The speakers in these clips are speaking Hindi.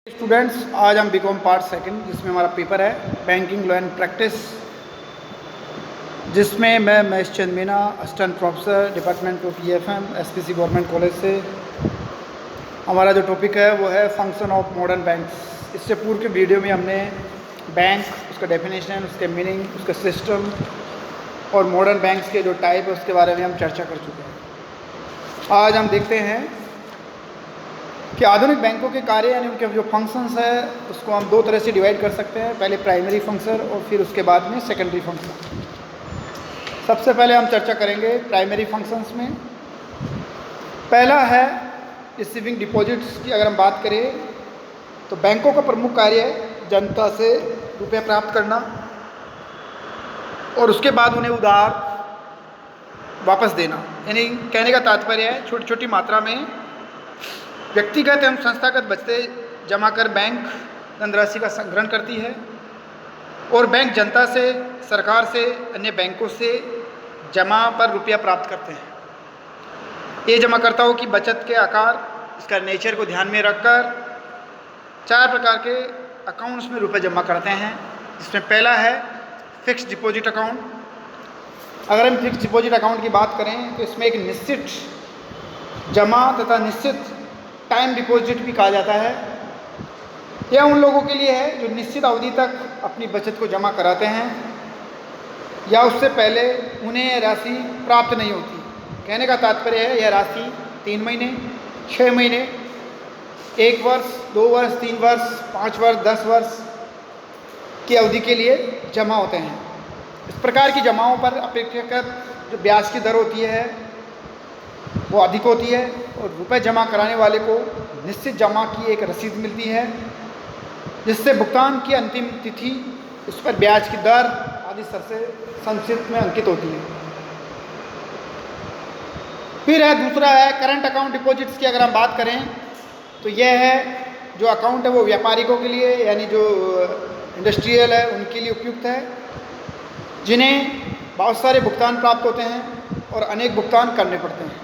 स्टूडेंट्स, आज हम बीकॉम पार्ट सेकंड जिसमें हमारा पेपर है बैंकिंग लॉ एंड प्रैक्टिस, जिसमें मैं Mahesh Chand Meena, assistant professor department of EFM SPC government college से। हमारा जो टॉपिक है वो है फंक्शन ऑफ मॉडर्न बैंक्स। इससे पूर्व के वीडियो में हमने बैंक, उसका डेफिनेशन, उसके मीनिंग, उसका सिस्टम और मॉडर्न बैंक्स के जो टाइप है उसके बारे में हम चर्चा कर चुके हैं। आज हम देखते हैं कि आधुनिक बैंकों के कार्य यानी उनके जो फंक्शंस है उसको हम दो तरह से डिवाइड कर सकते हैं, पहले प्राइमरी फंक्शन और फिर उसके बाद में सेकेंडरी फंक्शन। सबसे पहले हम चर्चा करेंगे प्राइमरी फंक्शंस में। पहला है रिसीविंग डिपॉजिट्स की। अगर हम बात करें तो बैंकों का प्रमुख कार्य है जनता से रुपये प्राप्त करना और उसके बाद उन्हें उधार वापस देना। यानी कहने का तात्पर्य है छोटी छोटी मात्रा में व्यक्तिगत एवं संस्थागत बचते जमा कर बैंक धनराशि का संग्रहण करती है और बैंक जनता से, सरकार से, अन्य बैंकों से जमा पर रुपया प्राप्त करते हैं। ये जमाकर्ताओं की बचत के आकार, इसका नेचर को ध्यान में रखकर 4 प्रकार के अकाउंट्स में रुपए जमा करते हैं, जिसमें पहला है फिक्स्ड डिपॉजिट अकाउंट। अगर हम फिक्स्ड डिपॉजिट अकाउंट की बात करें तो इसमें एक निश्चित जमा तथा निश्चित टाइम डिपॉजिट भी कहा जाता है। यह उन लोगों के लिए है जो निश्चित अवधि तक अपनी बचत को जमा कराते हैं या उससे पहले उन्हें यह राशि प्राप्त नहीं होती। कहने का तात्पर्य है यह राशि 3 महीने, 6 महीने, 1 वर्ष, 2 वर्ष, 3 वर्ष, 5 वर्ष, 10 वर्ष की अवधि के लिए जमा होते हैं। इस प्रकार की जमाओं पर अपेक्षाकृत जो ब्याज की दर होती है वो अधिक होती है और रुपए जमा कराने वाले को निश्चित जमा की एक रसीद मिलती है, जिससे भुगतान की अंतिम तिथि, उस पर ब्याज की दर आदि शर्त से संक्षिप्त में अंकित होती है। फिर है दूसरा है करंट अकाउंट डिपॉजिट्स की। अगर हम बात करें तो यह है जो अकाउंट है वो व्यापारिकों के लिए यानी जो इंडस्ट्रियल है उनके लिए उपयुक्त है, जिन्हें बहुत सारे भुगतान प्राप्त होते हैं और अनेक भुगतान करने पड़ते हैं।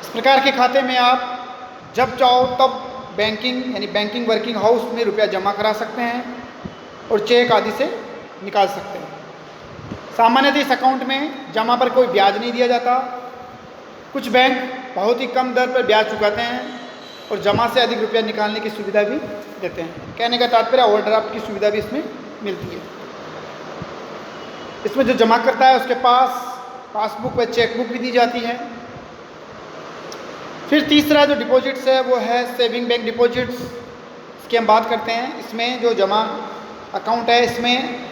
इस प्रकार के खाते में आप जब चाहो तब बैंकिंग यानी बैंकिंग वर्किंग हाउस में रुपया जमा करा सकते हैं और चेक आदि से निकाल सकते हैं। सामान्यतः इस अकाउंट में जमा पर कोई ब्याज नहीं दिया जाता। कुछ बैंक बहुत ही कम दर पर ब्याज चुकाते हैं और जमा से अधिक रुपया निकालने की सुविधा भी देते हैं। कहने का तात्पर्य ओवरड्राफ्ट की सुविधा भी इसमें मिलती है। इसमें जो जमा करता है उसके पास पासबुक व चेकबुक भी दी जाती है। फिर तीसरा जो डिपॉजिट्स है वो है सेविंग बैंक डिपॉजिट्स। इसकी हम बात करते हैं। इसमें जो जमा अकाउंट है इसमें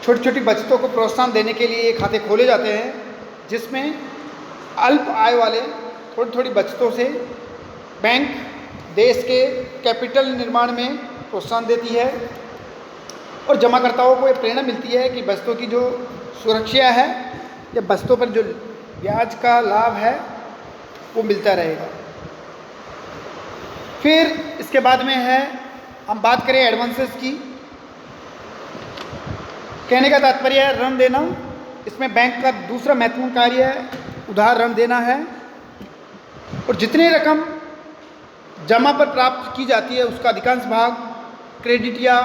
छोटी छोटी बचतों को प्रोत्साहन देने के लिए खाते खोले जाते हैं, जिसमें अल्प आय वाले थोड़ी थोड़ी बचतों से बैंक देश के कैपिटल निर्माण में प्रोत्साहन देती है और जमाकर्ताओं को ये प्रेरणा मिलती है कि बचतों की जो सुरक्षा है या बचतों पर जो ब्याज का लाभ है वो मिलता रहेगा। फिर इसके बाद में है हम बात करें एडवांसेस की। कहने का तात्पर्य है ऋण देना। इसमें बैंक का दूसरा महत्वपूर्ण कार्य है उधार ऋण देना है और जितनी रकम जमा पर प्राप्त की जाती है उसका अधिकांश भाग क्रेडिट या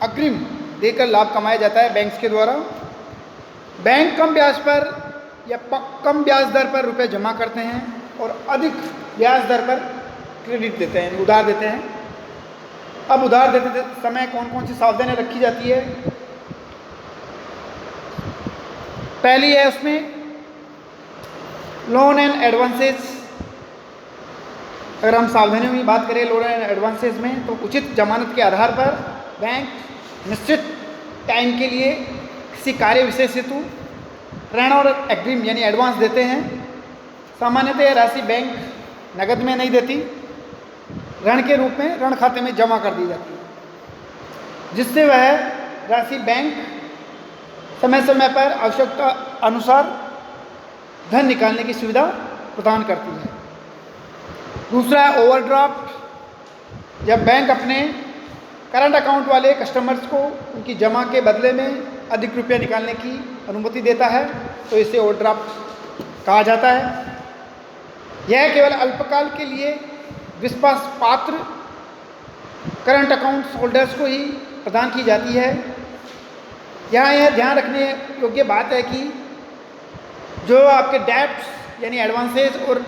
अग्रिम देकर लाभ कमाया जाता है बैंक्स के द्वारा। बैंक कम ब्याज पर या कम ब्याज दर पर रुपए जमा करते हैं और अधिक ब्याज दर पर क्रेडिट देते हैं, उधार देते हैं। अब उधार देते समय कौन कौन सी सावधानियां रखी जाती है? पहली है उसमें लोन एंड एडवांसेस। अगर हम सावधानियों की बात करें लोन एंड एडवांसेस में तो उचित जमानत के आधार पर बैंक निश्चित टाइम के लिए किसी कार्य विशेष हेतु ऋण और अग्रिम यानी एडवांस देते हैं। सामान्यतः यह राशि बैंक नगद में नहीं देती, ऋण के रूप में ऋण खाते में जमा कर दी जाती है, जिससे वह राशि बैंक समय समय पर आवश्यकता अनुसार धन निकालने की सुविधा प्रदान करती है। दूसरा है ओवरड्राफ्ट। जब बैंक अपने करंट अकाउंट वाले कस्टमर्स को उनकी जमा के बदले में अधिक रुपया निकालने की अनुमति देता है तो इसे ओवरड्राफ्ट कहा जाता है। यह केवल अल्पकाल के लिए विश्वास पात्र करंट अकाउंट्स होल्डर्स को ही प्रदान की जाती है। यहाँ यह ध्यान रखने योग्य बात है कि जो आपके डेब्ट्स यानी एडवांसेस और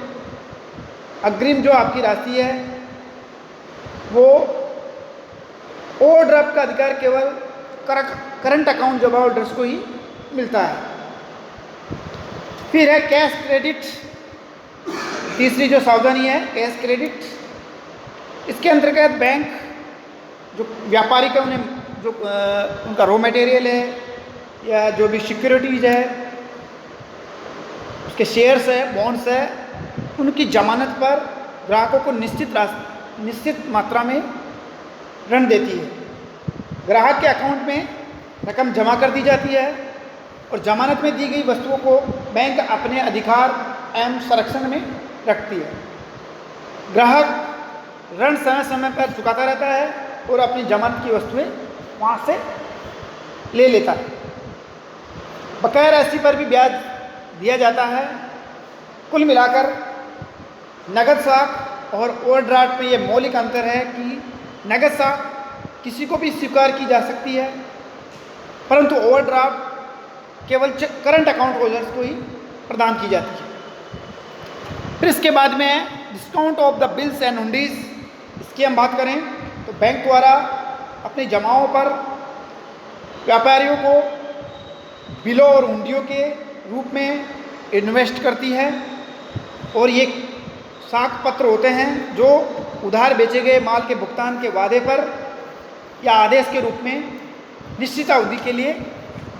अग्रिम जो आपकी राशि है वो ओवरड्राफ्ट का अधिकार केवल करंट अकाउंट जमा होल्डर्स को ही मिलता है। फिर है कैश क्रेडिट, तीसरी जो सावधानी है कैश क्रेडिट। इसके अंतर्गत बैंक जो व्यापारी का उन्हें जो उनका रॉ मटेरियल है या जो भी सिक्योरिटीज है, उसके शेयर्स है, बॉन्ड्स है, उनकी जमानत पर ग्राहकों को निश्चित मात्रा में ऋण देती है। ग्राहक के अकाउंट में रकम जमा कर दी जाती है और जमानत में दी गई वस्तुओं को बैंक अपने अधिकार एवं संरक्षण में रखती है। ग्राहक ऋण समय समय पर चुकाता रहता है और अपनी जमानत की वस्तुएं वहाँ से ले लेता है। बकाया राशि पर भी ब्याज दिया जाता है। कुल मिलाकर नगद साख और ओवरड्राफ्ट में ये मौलिक अंतर है कि नगद साख किसी को भी स्वीकार की जा सकती है, परंतु ओवरड्राफ्ट केवल करंट अकाउंट होल्डर्स को ही प्रदान की जाती है। फिर इसके बाद में discount of the bills and hundis. इसकी हम बात करें तो बैंक द्वारा अपनी जमाओं पर व्यापारियों को बिलों और हुंडियों के रूप में इन्वेस्ट करती है और ये साख पत्र होते हैं जो उधार बेचे गए माल के भुगतान के वादे पर या आदेश के रूप में निश्चित अवधि के लिए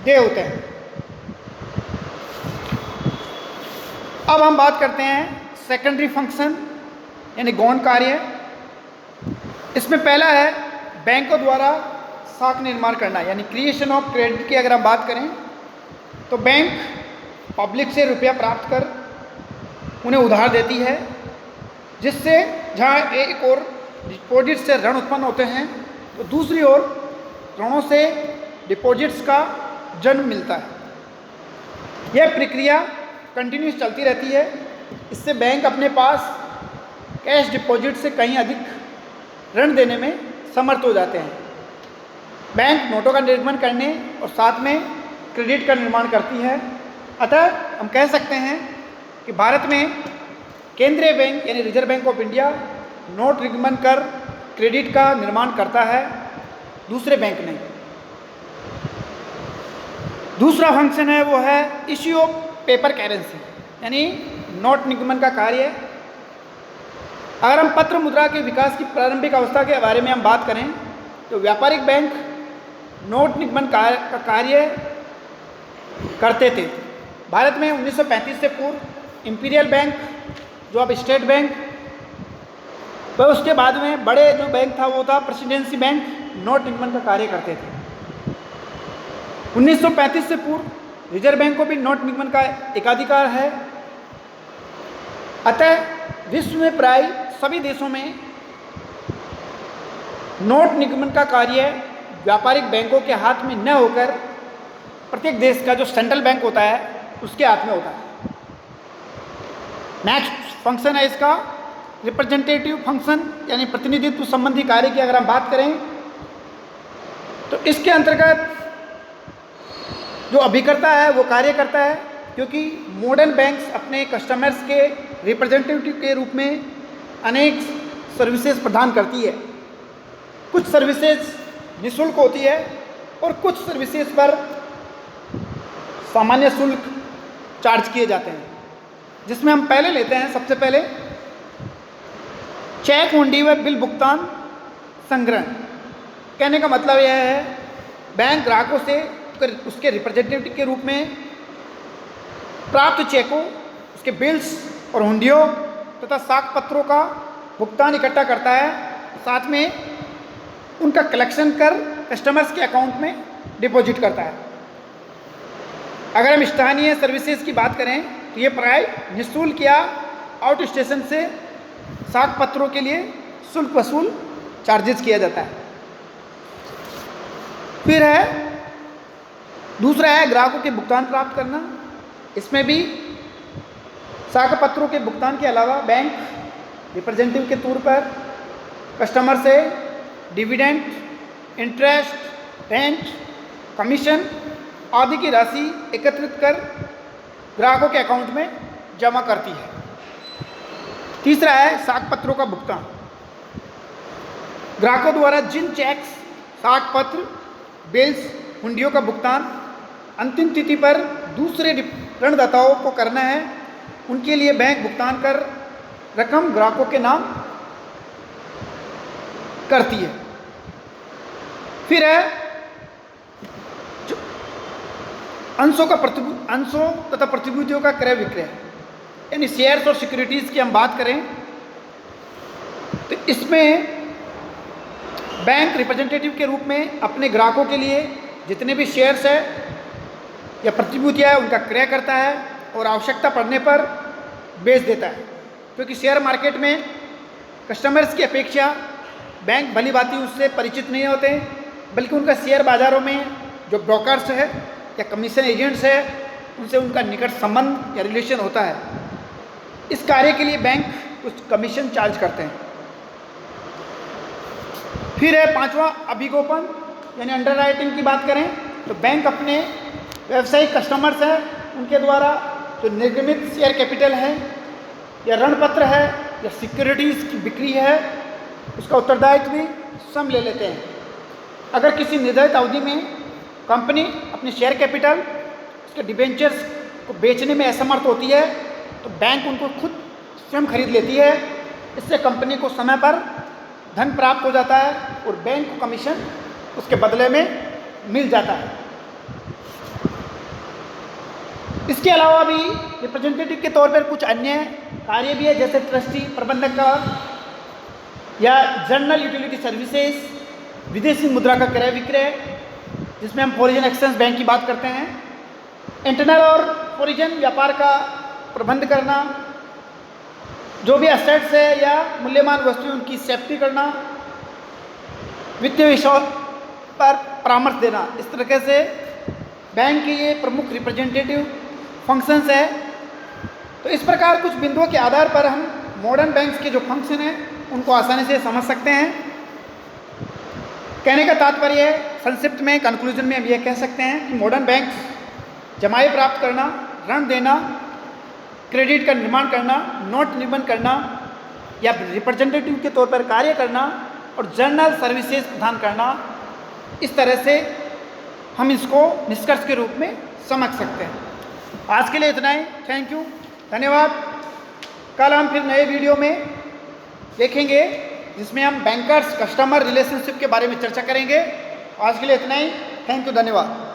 देय होते हैं। अब हम बात करते हैं सेकेंडरी फंक्शन यानी गौण कार्य। इसमें पहला है बैंकों द्वारा साख निर्माण करना यानी क्रिएशन ऑफ क्रेडिट की अगर हम बात करें तो बैंक पब्लिक से रुपया प्राप्त कर उन्हें उधार देती है, जिससे जहाँ एक और डिपॉजिट से ऋण उत्पन्न होते हैं तो दूसरी ओर ऋणों से डिपॉजिट्स का जन्म मिलता है। यह प्रक्रिया कंटिन्यूस चलती रहती है। इससे बैंक अपने पास कैश डिपॉजिट से कहीं अधिक ऋण देने में समर्थ हो जाते हैं। बैंक नोटों का निर्माण करने और साथ में क्रेडिट का निर्माण करती है। अतः हम कह सकते हैं कि भारत में केंद्रीय बैंक यानी reserve bank of India note निर्गमन कर क्रेडिट का निर्माण करता है, दूसरे बैंक नहीं। दूसरा फंक्शन है वो है इश्यू ऑफ पेपर करेंसी यानी नोट निर्गमन का कार्य। अगर हम पत्र मुद्रा के विकास की प्रारंभिक अवस्था के बारे में हम बात करें तो व्यापारिक बैंक नोट निर्गमन का कार्य करते थे। भारत में 1935 से पूर्व इंपीरियल बैंक जो अब स्टेट बैंक, वह उसके बाद में बड़े जो बैंक था वो था प्रेसिडेंसी बैंक, नोट निर्गमन का कार्य करते थे। 1935 से पूर्व रिजर्व बैंक को भी नोट निर्गमन का एकाधिकार है। अतः विश्व में प्राय सभी देशों में नोट निर्गमन का कार्य व्यापारिक बैंकों के हाथ में न होकर प्रत्येक देश का जो सेंट्रल बैंक होता है उसके हाथ में होता है। नेक्स्ट फंक्शन है इसका रिप्रेजेंटेटिव फंक्शन यानी प्रतिनिधित्व संबंधी कार्य की अगर हम बात करें तो इसके अंतर्गत जो अभिकर्ता है वो कार्य करता है, क्योंकि मॉडर्न बैंक्स अपने कस्टमर्स के रिप्रेजेंटेटिव के रूप में अनेक सर्विसेज प्रदान करती है। कुछ सर्विसेज निःशुल्क होती है और कुछ सर्विसेज पर सामान्य शुल्क चार्ज किए जाते हैं, जिसमें हम पहले लेते हैं सबसे पहले चेक हुंडी व बिल भुगतान संग्रहण। कहने का मतलब यह है बैंक ग्राहकों से उसके रिप्रेजेंटेटिव के रूप में प्राप्त चेकों, उसके बिल्स और हुंडियों तथा साख पत्रों का भुगतान इकट्ठा करता है, साथ में उनका कलेक्शन कर कस्टमर्स के अकाउंट में डिपॉजिट करता है। अगर हम स्थानीय सर्विसेज की बात करें तो ये प्राय निःशुल्क या आउट स्टेशन से साख पत्रों के लिए शुल्क वसूल चार्जेस किया जाता है। फिर है दूसरा है ग्राहकों के भुगतान प्राप्त करना। इसमें भी साख पत्रों के भुगतान के अलावा बैंक रिप्रेजेंटेटिव के तौर पर कस्टमर से डिविडेंड, इंटरेस्ट, रेंट, कमीशन आदि की राशि एकत्रित कर ग्राहकों के अकाउंट में जमा करती है। तीसरा है साख पत्रों का भुगतान। ग्राहकों द्वारा जिन चेक्स, साख पत्र, बिल्स, हुंडियों का भुगतान अंतिम तिथि पर दूसरे ऋणदाताओं को करना है, उनके लिए बैंक भुगतान कर रकम ग्राहकों के नाम करती है। फिर है अंशों तथा प्रतिभूतियों का क्रय विक्रय, यानी शेयर्स और सिक्योरिटीज़ की हम बात करें तो इसमें बैंक रिप्रेजेंटेटिव के रूप में अपने ग्राहकों के लिए जितने भी शेयर्स है या प्रतिभूतियाँ है उनका क्रय करता है और आवश्यकता पड़ने पर बेच देता है। क्योंकि शेयर मार्केट में कस्टमर्स की अपेक्षा बैंक भली भांति उससे परिचित नहीं होते, बल्कि उनका शेयर बाज़ारों में जो ब्रोकर्स है या कमीशन एजेंट्स है उनसे उनका निकट संबंध या रिलेशन होता है। इस कार्य के लिए बैंक कुछ कमीशन चार्ज करते हैं। फिर है पांचवा अभिगोपन, यानी अंडर राइटिंग की बात करें तो बैंक अपने व्यावसायिक कस्टमर्स हैं उनके द्वारा जो निर्गमित शेयर कैपिटल है या ऋण पत्र है या सिक्योरिटीज़ की बिक्री है उसका उत्तरदायित्व भी स्वयं ले लेते हैं। अगर किसी निर्धारित अवधि में कंपनी अपनी शेयर कैपिटल, उसके डिबेंचर्स को बेचने में असमर्थ होती है तो बैंक उनको खुद स्वयं खरीद लेती है। इससे कंपनी को समय पर धन प्राप्त हो जाता है और बैंक को कमीशन उसके बदले में मिल जाता है। इसके अलावा भी रिप्रेजेंटेटिव के तौर पर कुछ अन्य कार्य भी है, जैसे ट्रस्टी, प्रबंधक का या जनरल यूटिलिटी सर्विसेज, विदेशी मुद्रा का क्रय विक्रय जिसमें हम फॉरेन एक्सचेंज बैंक की बात करते हैं, इंटरनल और फॉरेन व्यापार का प्रबंध करना, जो भी एसेट्स है या मूल्यवान वस्तुएं उनकी सेफ्टी करना, वित्तीय विषयों पर परामर्श देना। इस तरीके से बैंक के ये प्रमुख रिप्रेजेंटेटिव फंक्शंस है। तो इस प्रकार कुछ बिंदुओं के आधार पर हम मॉडर्न बैंक्स के जो फंक्शन हैं उनको आसानी से समझ सकते हैं। कहने का तात्पर्य है, संक्षिप्त में कंक्लूजन में हम यह कह सकते हैं कि मॉडर्न बैंक्स जमाई प्राप्त करना, ऋण देना, क्रेडिट का निर्माण करना, नोट निर्माण करना या रिप्रेजेंटेटिव के तौर पर कार्य करना और जनरल सर्विसेज प्रदान करना, इस तरह से हम इसको निष्कर्ष के रूप में समझ सकते हैं। आज के लिए इतना ही। थैंक यू, धन्यवाद। कल हम फिर नए वीडियो में देखेंगे जिसमें हम बैंकर्स कस्टमर रिलेशनशिप के बारे में चर्चा करेंगे। आज के लिए इतना ही। थैंक यू, धन्यवाद।